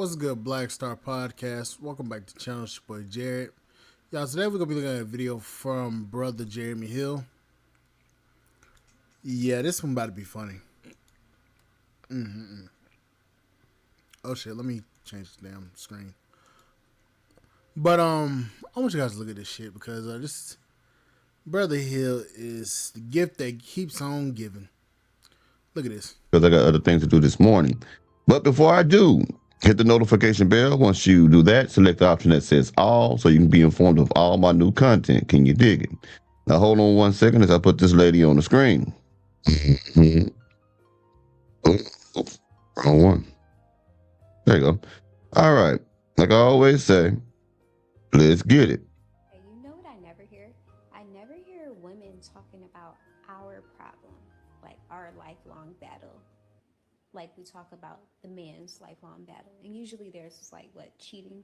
What's good, Black Star Podcast? Welcome back to the channel. It's your boy Jared. Y'all, today we're gonna be looking at a video from brother Jeremy Hill. Yeah, this one about to be funny. Oh shit, let me change the damn screen. But I want you guys to look at this shit because this brother Hill is the gift that keeps on giving. Look at this. Because I got other things to do this morning. But before I do, hit the notification bell. Once you do that, select the option that says all so you can be informed of all my new content. Can you dig it? Now hold on 1 second as I put this lady on the screen. Wrong one. There you go. All right. Like I always say, let's get it. Hey, you know what I never hear? I never hear women talking about our problem, like our lifelong battle. Like we talk about the man's lifelong battle. And usually there's like cheating,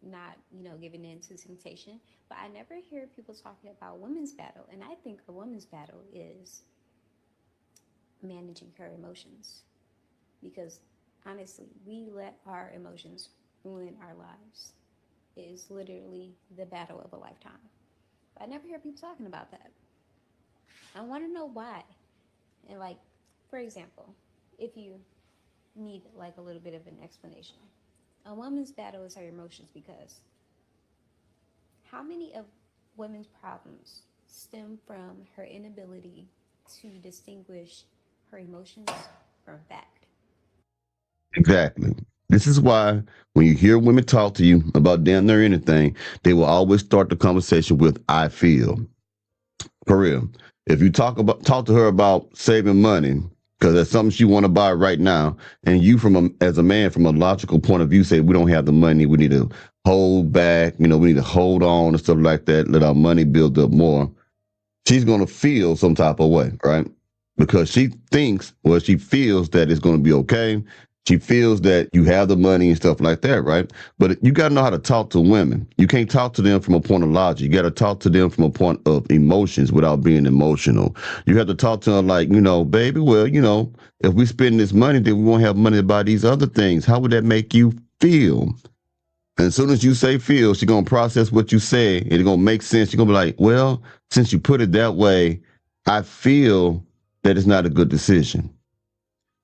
not, giving in to temptation. But I never hear people talking about women's battle. And I think a woman's battle is managing her emotions. Because honestly, we let our emotions ruin our lives. It is literally the battle of a lifetime. But I never hear people talking about that. I want to know why. And for example, if you need a little bit of an explanation, a woman's battle is her emotions because how many of women's problems stem from her inability to distinguish her emotions from fact? Exactly. This is why when you hear women talk to you about damn near anything, they will always start the conversation with "I feel." For real. If you talk to her about saving money, because that's something she want to buy right now, and you as a man from a logical point of view say we don't have the money, we need to hold back, we need to hold on and stuff like that, let our money build up more. She's gonna feel some type of way, right? Because she feels that it's gonna be okay. She feels that you have the money and stuff like that, right? But you got to know how to talk to women. You can't talk to them from a point of logic. You got to talk to them from a point of emotions without being emotional. You have to talk to them like, baby, well, if we spend this money, then we won't have money to buy these other things. How would that make you feel? And as soon as you say feel, she's going to process what you say. And it's going to make sense. She's going to be like, well, since you put it that way, I feel that it's not a good decision.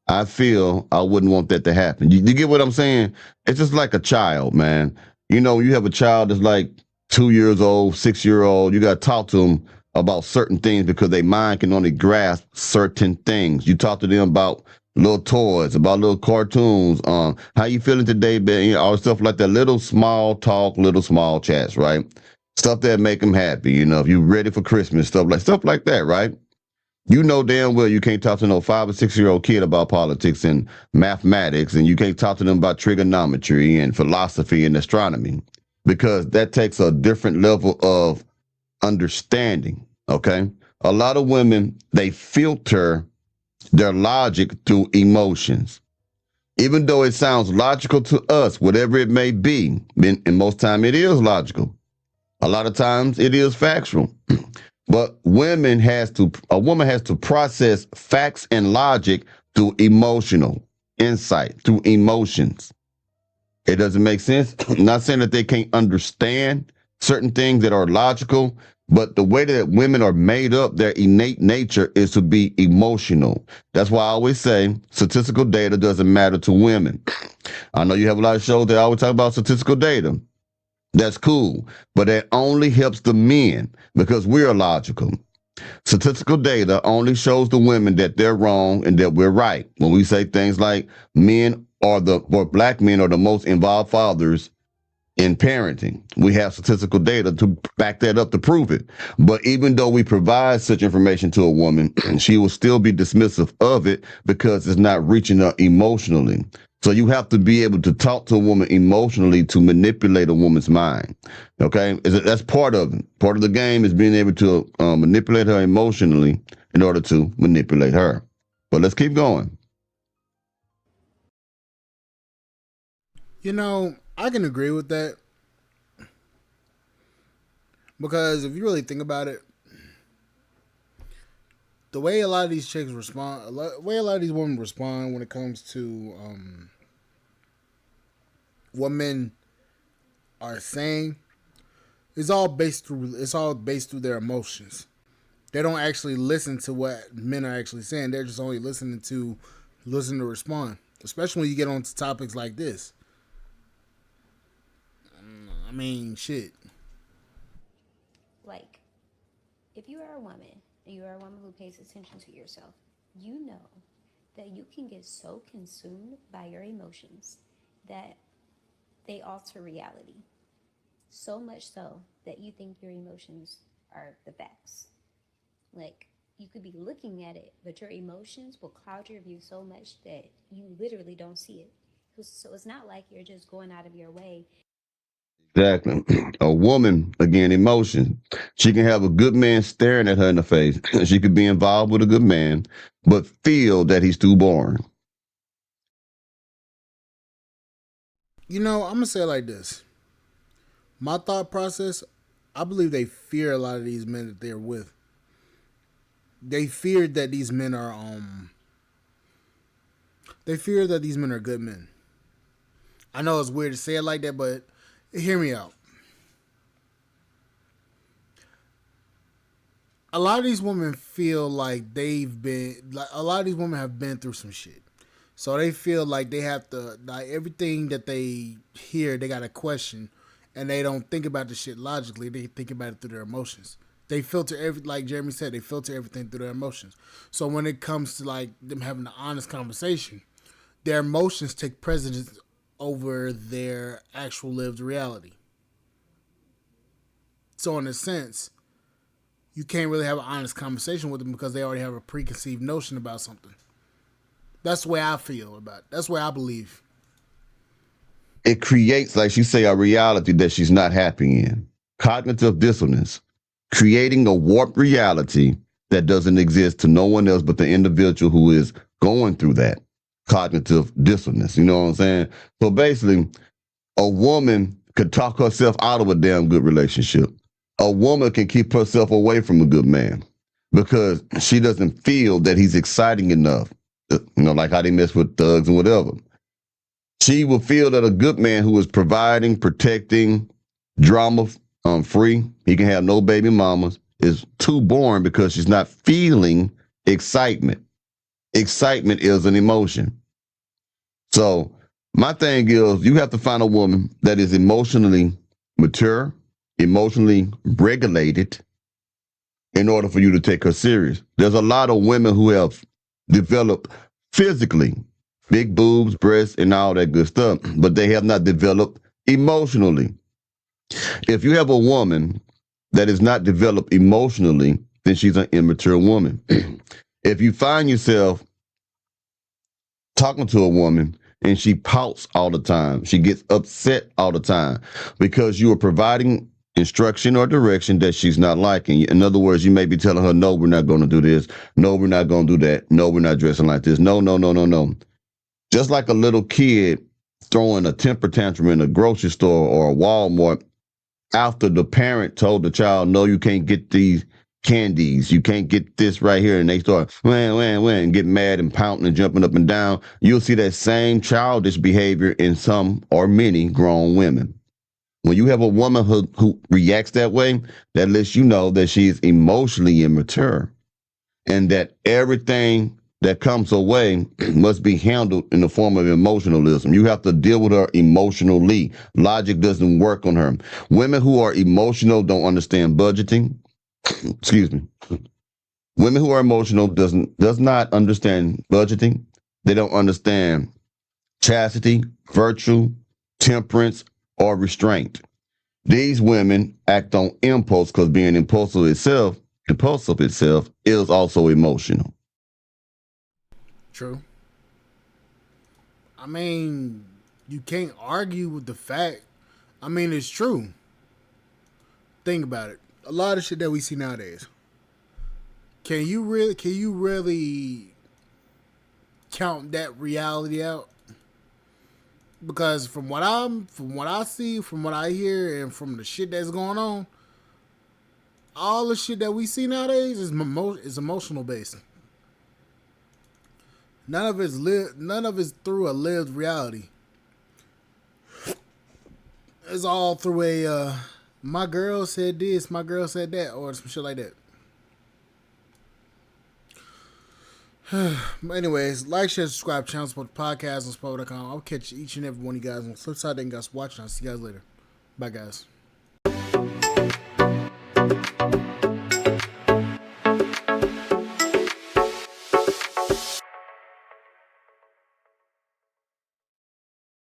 I feel I wouldn't want that to happen. You get what I'm saying? It's just like a child, man. You have a child that's like 2 years old, 6 year old. You got to talk to them about certain things because their mind can only grasp certain things. You talk to them about little toys, about little cartoons. How you feeling today, Ben? All stuff like that. Little small talk, little small chats, right? Stuff that make them happy. If you're ready for Christmas, stuff like that, right? You know damn well you can't talk to no 5 or 6 year old kid about politics and mathematics, and you can't talk to them about trigonometry and philosophy and astronomy because that takes a different level of understanding. Okay. A lot of women, they filter their logic through emotions. Even though it sounds logical to us, whatever it may be, and most time it is logical. A lot of times it is factual. But a woman has to process facts and logic through emotional insight, through emotions. It doesn't make sense. I'm not saying that they can't understand certain things that are logical, but the way that women are made up, their innate nature is to be emotional. That's why I always say statistical data doesn't matter to women. I know you have a lot of shows that always talk about statistical data. That's cool, but that only helps the men because we're logical. Statistical data only shows the women that they're wrong and that we're right. When we say things like black men are the most involved fathers in parenting, we have statistical data to back that up to prove it. But even though we provide such information to a woman, she will still be dismissive of it because it's not reaching her emotionally. So you have to be able to talk to a woman emotionally to manipulate a woman's mind. Okay, that's part of it. Part of the game is being able to manipulate her emotionally in order to manipulate her. But let's keep going. I can agree with that because if you really think about it, the way a lot of these chicks respond, the way a lot of these women respond when it comes to what men are saying is all based through their emotions. They don't actually listen to what men are actually saying. They're just only listen to respond. Especially when you get on to topics like this. I mean, shit. Like, if you are a woman and you are a woman who pays attention to yourself, you know that you can get so consumed by your emotions that they alter reality. So much so that you think your emotions are the facts. Like, you could be looking at it, but your emotions will cloud your view so much that you literally don't see it. So it's not like you're just going out of your way. Exactly. A woman, again, emotion. She can have a good man staring at her in the face. She could be involved with a good man, but feel that he's too boring. I'm gonna say it like this. My thought process, I believe they fear a lot of these men that they're with. They fear that these men are they fear that these men are good men. I know it's weird to say it like that, but hear me out. A lot of these women feel like a lot of these women have been through some shit. So they feel like they have to, like, everything that they hear, they got to question, and they don't think about the shit logically. They think about it through their emotions. They filter like Jeremy said, they filter everything through their emotions. So when it comes to like them having an honest conversation, their emotions take precedence over their actual lived reality. So in a sense, you can't really have an honest conversation with them because they already have a preconceived notion about something. That's the way I feel about it. That's the way I believe. It creates, like you say, a reality that she's not happy in. Cognitive dissonance, creating a warped reality that doesn't exist to no one else but the individual who is going through that cognitive dissonance. You know what I'm saying? So basically, a woman could talk herself out of a damn good relationship. A woman can keep herself away from a good man because she doesn't feel that he's exciting enough. Like how they mess with thugs and whatever. She will feel that a good man who is providing, protecting, drama free, he can have no baby mamas, is too boring because she's not feeling excitement. Excitement is an emotion. So my thing is you have to find a woman that is emotionally mature, emotionally regulated in order for you to take her serious. There's a lot of women who have developed physically big boobs, breasts, and all that good stuff, but they have not developed emotionally. If you have a woman that is not developed emotionally, then she's an immature woman. If you find yourself talking to a woman and she pouts all the time, she gets upset all the time because you are providing instruction or direction that she's not liking. In other words, you may be telling her, no, we're not going to do this. No, we're not going to do that. No, we're not dressing like this. No, no, no, no, no. Just like a little kid throwing a temper tantrum in a grocery store or a Walmart after the parent told the child, no, you can't get these candies, you can't get this right here, and they start and get mad and pouting and jumping up and down, you'll see that same childish behavior in some or many grown women. When you have a woman who reacts that way, that lets you know that she is emotionally immature and that everything that comes her way must be handled in the form of emotionalism. You have to deal with her emotionally. Logic doesn't work on her. Women who are emotional don't understand budgeting. Excuse me. Women who are emotional does not understand budgeting. They don't understand chastity, virtue, temperance, or restraint. These women act on impulse because being impulsive itself is also emotional. True. I mean, you can't argue with the fact. I mean, it's true. Think about it. A lot of shit that we see nowadays. Can you really count that reality out? Because from what I see, from what I hear, and from the shit that's going on, all the shit that we see nowadays is emotional based. None of it's through a lived reality. It's all through a my girl said this, my girl said that, or some shit like that. But anyways, like, share, subscribe, channel, support the podcast on Spotify.com. I'll catch each and every one of you guys on the flip side. Thank you guys for watching. I'll see you guys later. Bye, guys.